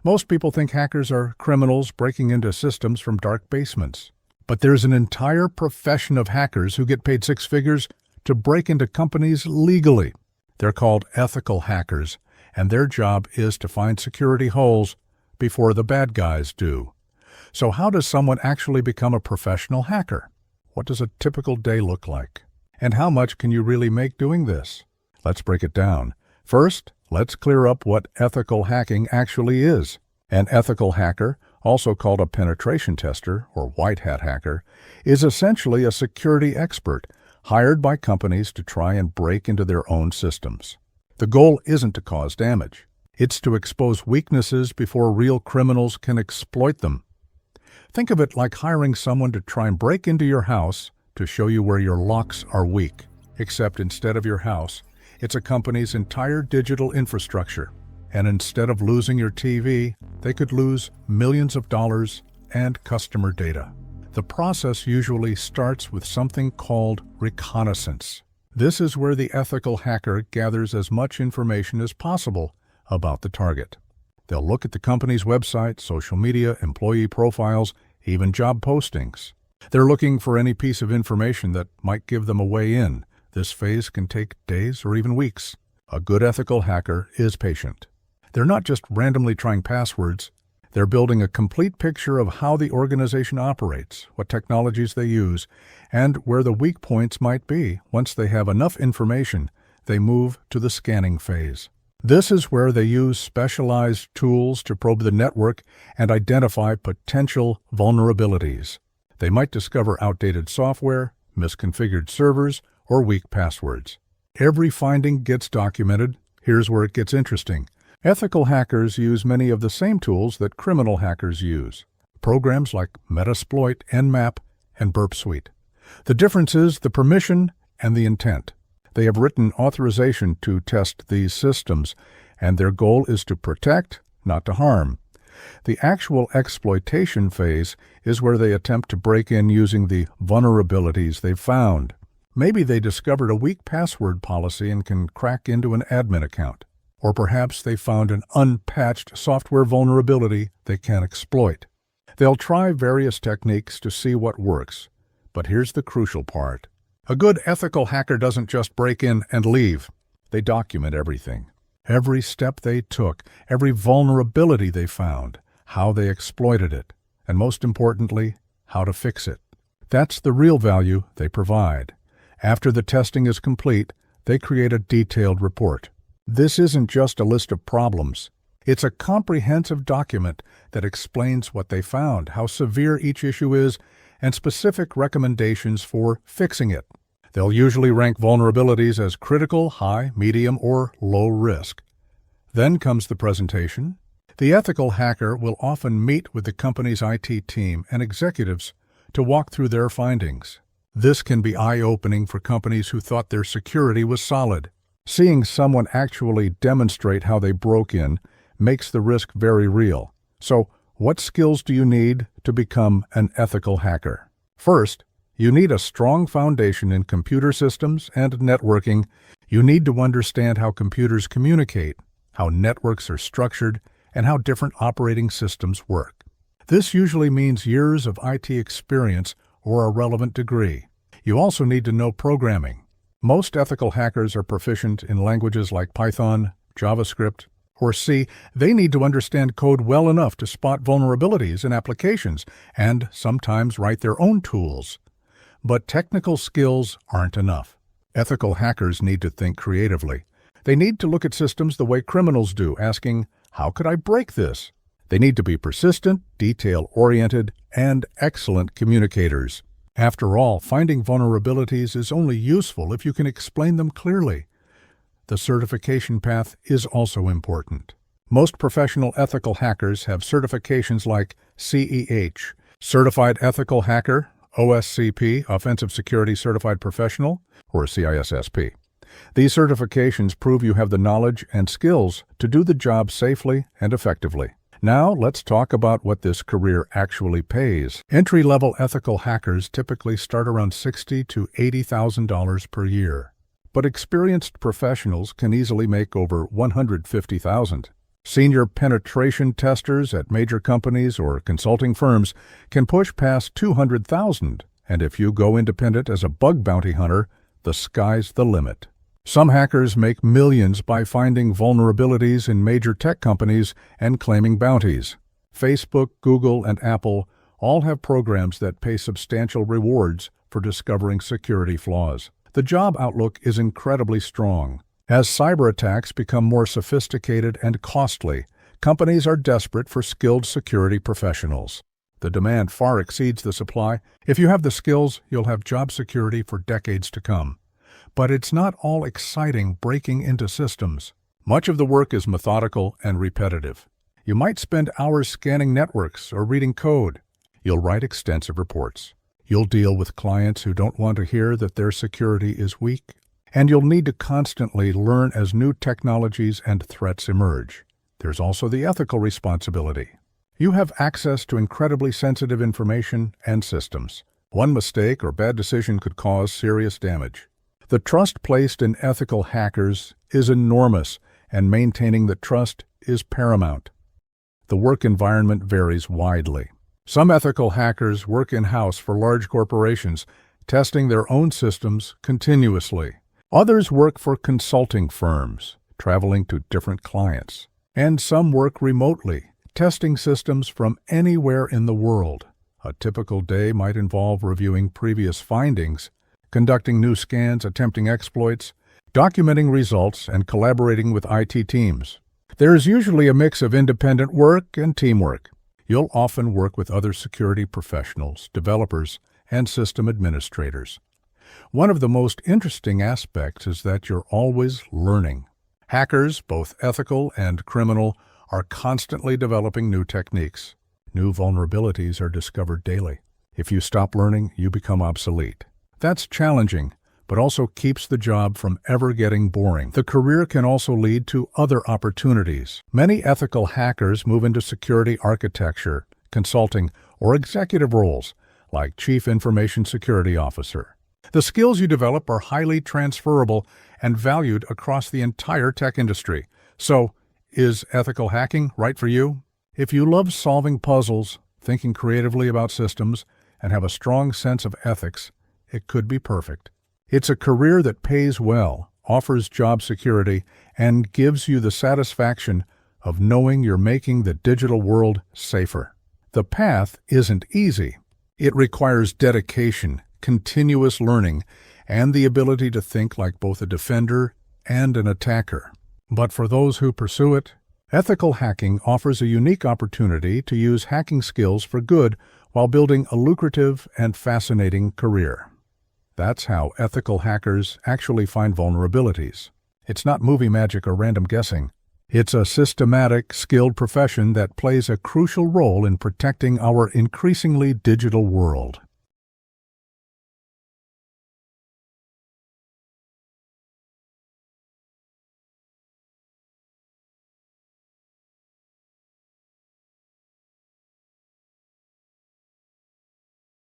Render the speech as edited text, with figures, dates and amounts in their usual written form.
Most people think hackers are criminals breaking into systems from dark basements. But there's an entire profession of hackers who get paid six figures to break into companies legally. They're called ethical hackers, and their job is to find security holes before the bad guys do. So how does someone actually become a professional hacker? What does a typical day look like? And how much can you really make doing this? Let's break it down. First, let's clear up what ethical hacking actually is. An ethical hacker, also called a penetration tester or white hat hacker, is essentially a security expert hired by companies to try and break into their own systems. The goal isn't to cause damage. It's to expose weaknesses before real criminals can exploit them. Think of it like hiring someone to try and break into your house to show you where your locks are weak. Except instead of your house, it's a company's entire digital infrastructure. And instead of losing your TV, they could lose millions of dollars and customer data. The process usually starts with something called reconnaissance. This is where the ethical hacker gathers as much information as possible about the target. They'll look at the company's website, social media, employee profiles, even job postings. They're looking for any piece of information that might give them a way in. This phase can take days or even weeks. A good ethical hacker is patient. They're not just randomly trying passwords. They're building a complete picture of how the organization operates, what technologies they use, and where the weak points might be. Once they have enough information, they move to the scanning phase. This is where they use specialized tools to probe the network and identify potential vulnerabilities. They might discover outdated software, misconfigured servers, or weak passwords. Every finding gets documented. Here's where it gets interesting. Ethical hackers use many of the same tools that criminal hackers use. Programs like Metasploit, Nmap, and Burp Suite. The difference is the permission and the intent. They have written authorization to test these systems, and their goal is to protect, not to harm. The actual exploitation phase is where they attempt to break in using the vulnerabilities they've found. Maybe they discovered a weak password policy and can crack into an admin account. Or perhaps they found an unpatched software vulnerability they can exploit. They'll try various techniques to see what works. But here's the crucial part. A good ethical hacker doesn't just break in and leave. They document everything. Every step they took, every vulnerability they found, how they exploited it, and most importantly, how to fix it. That's the real value they provide. After the testing is complete, they create a detailed report. This isn't just a list of problems. It's a comprehensive document that explains what they found, how severe each issue is, and specific recommendations for fixing it. They'll usually rank vulnerabilities as critical, high, medium, or low risk. Then comes the presentation. The ethical hacker will often meet with the company's IT team and executives to walk through their findings. This can be eye-opening for companies who thought their security was solid. Seeing someone actually demonstrate how they broke in makes the risk very real. So, what skills do you need to become an ethical hacker? First, you need a strong foundation in computer systems and networking. You need to understand how computers communicate, how networks are structured, and how different operating systems work. This usually means years of IT experience or a relevant degree. You also need to know programming. Most ethical hackers are proficient in languages like Python, JavaScript, or C. They need to understand code well enough to spot vulnerabilities in applications and sometimes write their own tools. But technical skills aren't enough. Ethical hackers need to think creatively. They need to look at systems the way criminals do, asking, how could I break this? They need to be persistent, detail-oriented, and excellent communicators. After all, finding vulnerabilities is only useful if you can explain them clearly. The certification path is also important. Most professional ethical hackers have certifications like CEH, Certified Ethical Hacker, OSCP, Offensive Security Certified Professional, or CISSP. These certifications prove you have the knowledge and skills to do the job safely and effectively. Now, let's talk about what this career actually pays. Entry-level ethical hackers typically start around $60,000 to $80,000 per year. But experienced professionals can easily make over $150,000. Senior penetration testers at major companies or consulting firms can push past 200,000, and if you go independent as a bug bounty hunter, the sky's the limit. Some hackers make millions by finding vulnerabilities in major tech companies and claiming bounties. Facebook, Google, and Apple all have programs that pay substantial rewards for discovering security flaws. The job outlook is incredibly strong. As cyber attacks become more sophisticated and costly, companies are desperate for skilled security professionals. The demand far exceeds the supply. If you have the skills, you'll have job security for decades to come. But it's not all exciting breaking into systems. Much of the work is methodical and repetitive. You might spend hours scanning networks or reading code. You'll write extensive reports. You'll deal with clients who don't want to hear that their security is weak. And you'll need to constantly learn as new technologies and threats emerge. There's also the ethical responsibility. You have access to incredibly sensitive information and systems. One mistake or bad decision could cause serious damage. The trust placed in ethical hackers is enormous, and maintaining the trust is paramount. The work environment varies widely. Some ethical hackers work in-house for large corporations, testing their own systems continuously. Others work for consulting firms, traveling to different clients. And some work remotely, testing systems from anywhere in the world. A typical day might involve reviewing previous findings, conducting new scans, attempting exploits, documenting results, and collaborating with IT teams. There is usually a mix of independent work and teamwork. You'll often work with other security professionals, developers, and system administrators. One of the most interesting aspects is that you're always learning. Hackers, both ethical and criminal, are constantly developing new techniques. New vulnerabilities are discovered daily. If you stop learning, you become obsolete. That's challenging, but also keeps the job from ever getting boring. The career can also lead to other opportunities. Many ethical hackers move into security architecture, consulting, or executive roles, like Chief Information Security Officer. The skills you develop are highly transferable and valued across the entire tech industry. So, is ethical hacking right for you? If you love solving puzzles, thinking creatively about systems, and have a strong sense of ethics, it could be perfect. It's a career that pays well, offers job security, and gives you the satisfaction of knowing you're making the digital world safer. The path isn't easy. It requires dedication, continuous learning, and the ability to think like both a defender and an attacker. But for those who pursue it, ethical hacking offers a unique opportunity to use hacking skills for good while building a lucrative and fascinating career. That's how ethical hackers actually find vulnerabilities. It's not movie magic or random guessing. It's a systematic, skilled profession that plays a crucial role in protecting our increasingly digital world.